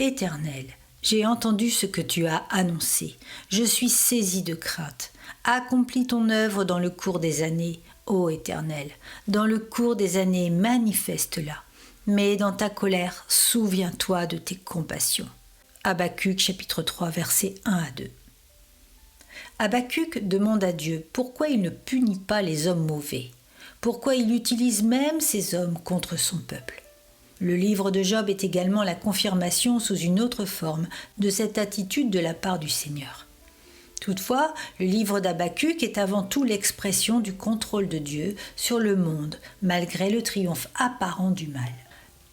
Éternel, j'ai entendu ce que tu as annoncé. Je suis saisi de crainte. Accomplis ton œuvre dans le cours des années, ô Éternel. Dans le cours des années, manifeste-la. Mais dans ta colère, souviens-toi de tes compassions. Habacuc chapitre 3 versets 1 à 2. Habacuc demande à Dieu pourquoi il ne punit pas les hommes mauvais, pourquoi il utilise même ces hommes contre son peuple. Le livre de Job est également la confirmation sous une autre forme de cette attitude de la part du Seigneur. Toutefois, le livre d'Habacuc est avant tout l'expression du contrôle de Dieu sur le monde, malgré le triomphe apparent du mal.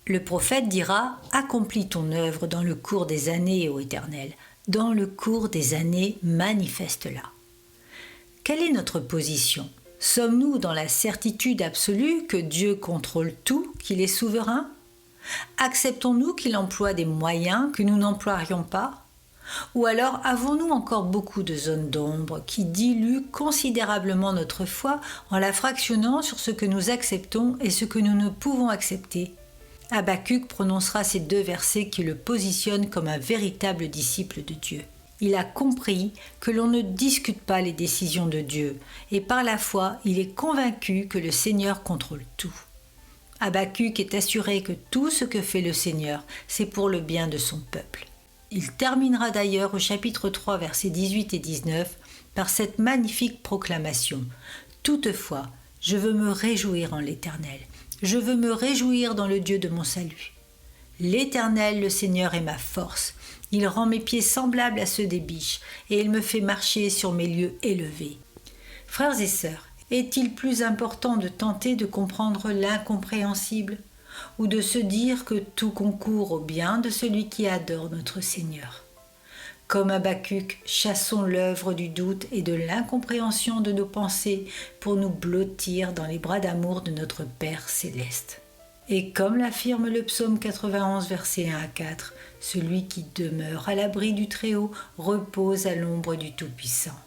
Le prophète dira « Accomplis ton œuvre dans le cours des années, ô Éternel, dans le cours des années, manifeste-la. » Quelle est notre position ? Sommes-nous dans la certitude absolue que Dieu contrôle tout, qu'il est souverain ? Acceptons-nous qu'il emploie des moyens que nous n'emploierions pas ? Ou alors avons-nous encore beaucoup de zones d'ombre qui diluent considérablement notre foi en la fractionnant sur ce que nous acceptons et ce que nous ne pouvons accepter ? Habacuc prononcera ces 2 versets qui le positionnent comme un véritable disciple de Dieu. Il a compris que l'on ne discute pas les décisions de Dieu et par la foi, il est convaincu que le Seigneur contrôle tout. Habacuc est assuré que tout ce que fait le Seigneur, c'est pour le bien de son peuple. Il terminera d'ailleurs au chapitre 3, versets 18 et 19 par cette magnifique proclamation. « Toutefois, je veux me réjouir en l'Éternel. Je veux me réjouir dans le Dieu de mon salut. L'Éternel, le Seigneur, est ma force. Il rend mes pieds semblables à ceux des biches, et il me fait marcher sur mes lieux élevés. » Frères et sœurs, est-il plus important de tenter de comprendre l'incompréhensible ou de se dire que tout concourt au bien de celui qui adore notre Seigneur ? Comme Habacuc, chassons l'œuvre du doute et de l'incompréhension de nos pensées pour nous blottir dans les bras d'amour de notre Père céleste. Et comme l'affirme le psaume 91, versets 1 à 4, celui qui demeure à l'abri du Très-Haut repose à l'ombre du Tout-Puissant.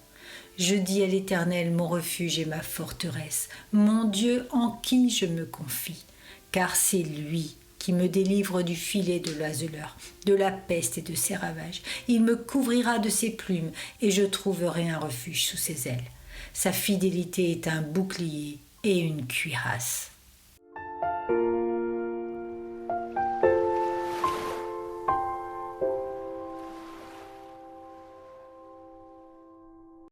Je dis à l'Éternel mon refuge et ma forteresse, mon Dieu en qui je me confie, car c'est lui qui me délivre du filet de l'oiseleur, de la peste et de ses ravages. Il me couvrira de ses plumes et je trouverai un refuge sous ses ailes. Sa fidélité est un bouclier et une cuirasse.